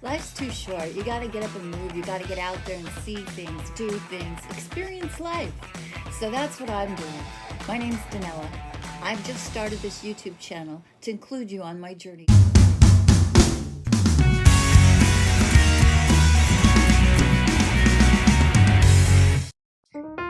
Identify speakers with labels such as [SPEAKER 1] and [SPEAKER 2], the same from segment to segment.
[SPEAKER 1] Life's too short. You gotta get up and move. You gotta get out there and see things, do things, experience life. So that's what I'm doing. My name's Danella. I've just started this YouTube channel to include you on my journey.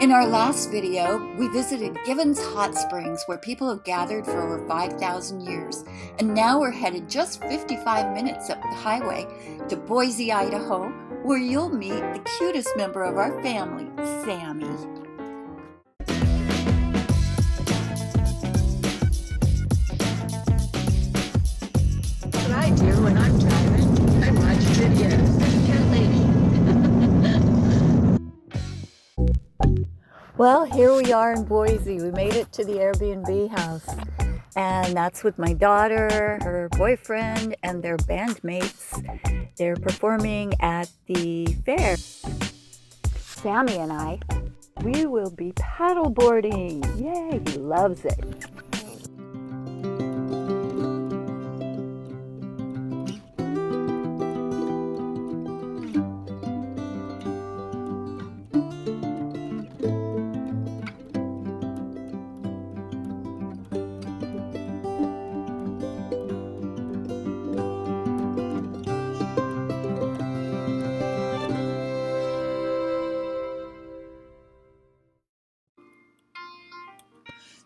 [SPEAKER 1] In our last video, we visited Givens Hot Springs, where people have gathered for over 5,000 years. And now we're headed just 55 minutes up the highway to Boise, Idaho, where you'll meet the cutest member of our family, Sammy.
[SPEAKER 2] That's what I do when I'm driving. I watch videos. Cat lady.
[SPEAKER 1] Well, here we are in Boise. We made it to the Airbnb house. And that's with my daughter, her boyfriend, and their bandmates. They're performing at the fair. Sammy and I, we will be paddleboarding. Yay, he loves it.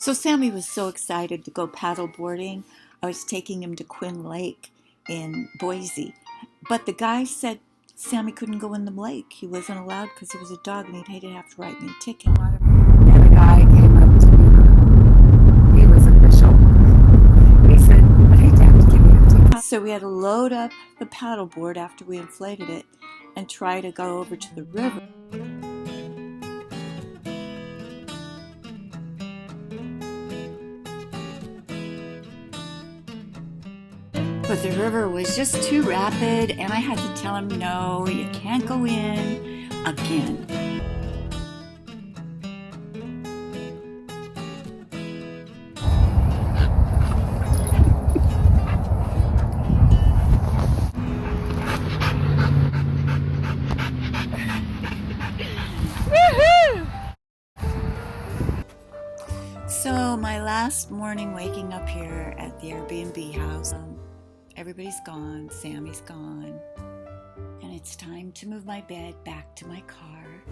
[SPEAKER 1] So Sammy was so excited to go paddleboarding. I was taking him to Quinn Lake in Boise. But the guy said Sammy couldn't go in the lake. He wasn't allowed because he was a dog and he'd have to write me a ticket. And the guy came up to me. He was official. He said, I'd hate to have to give you a ticket. So we had to load up the paddleboard after we inflated it and try to go over to the river. But the river was just too rapid, and I had to tell him, no, you can't go in again. So my last morning waking up here at the Airbnb house, everybody's gone, Sammy's gone, and it's time to move my bed back to my car.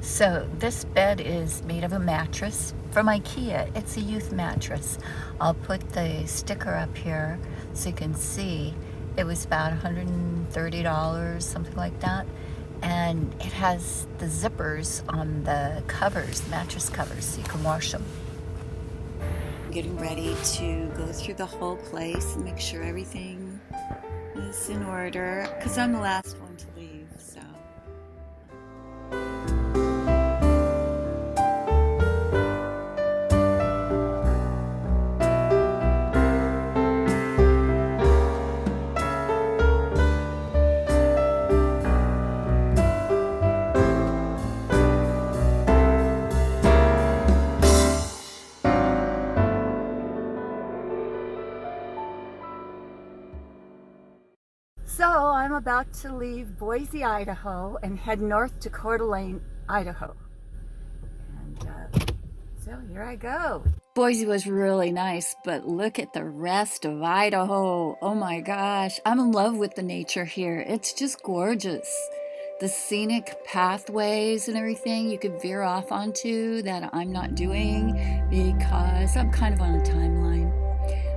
[SPEAKER 1] So this bed is made of a mattress from IKEA. It's a youth mattress. I'll put the sticker up here so you can see. It was about $130, something like that. And it has the zippers on the covers, mattress covers, so you can wash them. Getting ready to go through the whole place and make sure everything is in order, because I'm the last one to leave, so. So I'm about to leave Boise, Idaho and head north to Coeur d'Alene, Idaho. And so here I go. Boise was really nice, but look at the rest of Idaho. Oh my gosh, I'm in love with the nature here. It's just gorgeous. The scenic pathways and everything you could veer off onto that I'm not doing because I'm kind of on a timeline.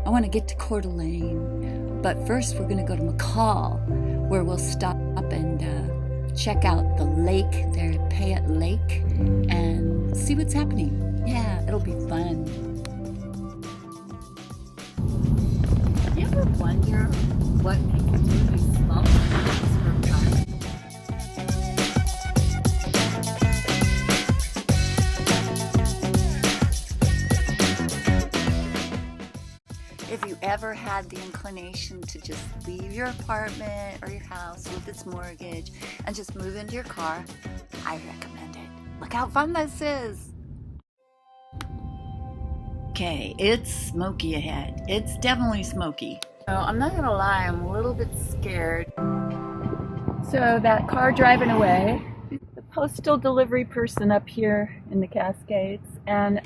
[SPEAKER 1] I want to get to Coeur d'Alene, but first we're going to go to McCall, where we'll stop and check out the lake, their Payette Lake, and see what's happening. Yeah, it'll be fun. You ever wonder what people do these small things for fun? If you ever had the inclination to just leave your apartment or your house with its mortgage and just move into your car, I recommend it. Look how fun this is. Okay, it's smoky ahead. It's definitely smoky. Oh, I'm not gonna lie, I'm a little bit scared. So that car driving away, the postal delivery person up here in the Cascades, and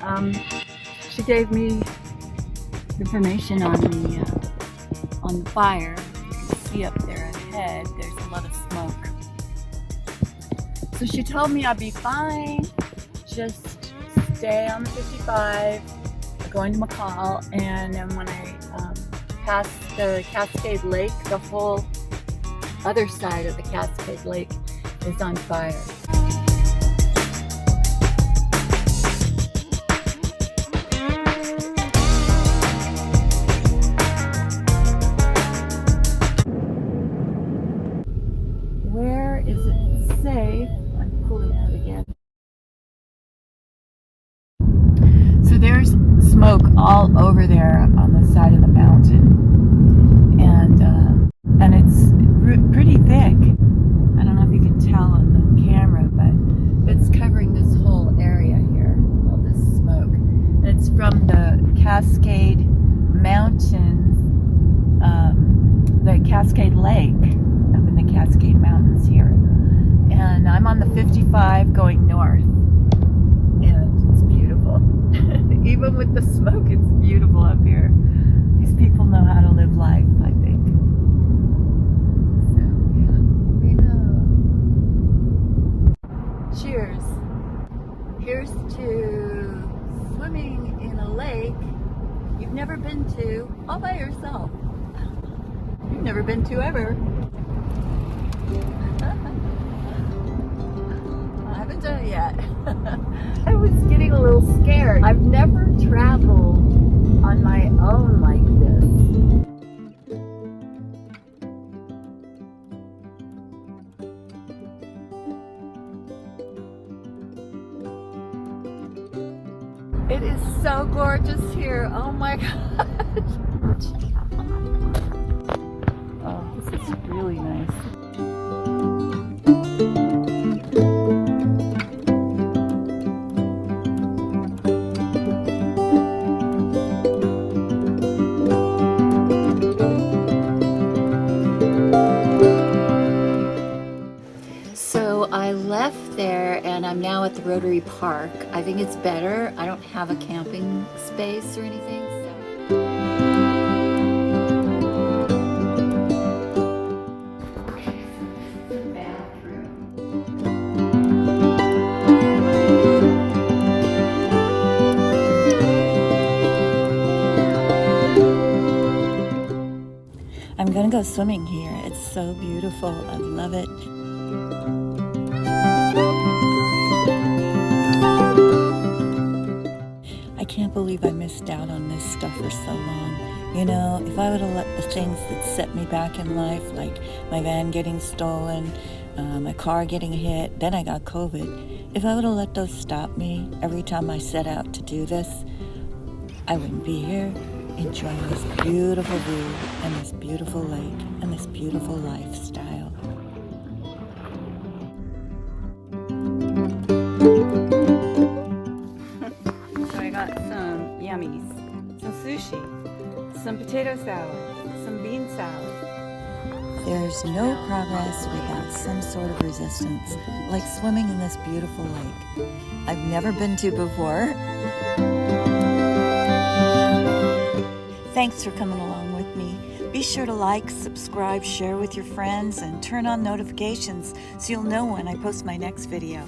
[SPEAKER 1] she gave me information on the fire. You can see up there ahead, there's a lot of smoke. So she told me I'd be fine, just stay on the 55, going to McCall, and then when I pass the Cascade Lake, the whole other side of the Cascade Lake is on fire. Where is it safe? I'm pulling out again. So there's smoke all over there on the side of the mountain, and it's pretty thick. I don't know if you can tell on the camera, but it's covering this whole area here, all this smoke. And it's from the Cascade Mountains, the Cascade Lake up in the Cascade Mountains here. And I'm on the 55 going north, and it's beautiful. Even with the smoke, it's beautiful up here. These people know how to live life, I think. So, yeah, we know. Cheers. Here's to swimming in a lake you've never been to all by yourself. You've never been to ever. I haven't done it yet. I was getting a little scared. I've never traveled on my own like this. It is so gorgeous here. Oh my gosh. Oh, this is really nice. So I left there and I'm now at the Rotary Park. I think it's better. I don't have a camping space or anything. I'm gonna go swimming here. It's so beautiful. I love it. I can't believe I missed out on this stuff for so long. You know, if I would have let the things that set me back in life, like my van getting stolen, my car getting hit, then I got COVID. If I would have let those stop me every time I set out to do this, I wouldn't be here enjoying this beautiful view and this beautiful lake and this beautiful lifestyle. So I got some yummies, some sushi, some potato salad, some bean salad. There's no progress without some sort of resistance, like swimming in this beautiful lake I've never been to before. Thanks for coming along with me. Be sure to like, subscribe, share with your friends, and turn on notifications so you'll know when I post my next video.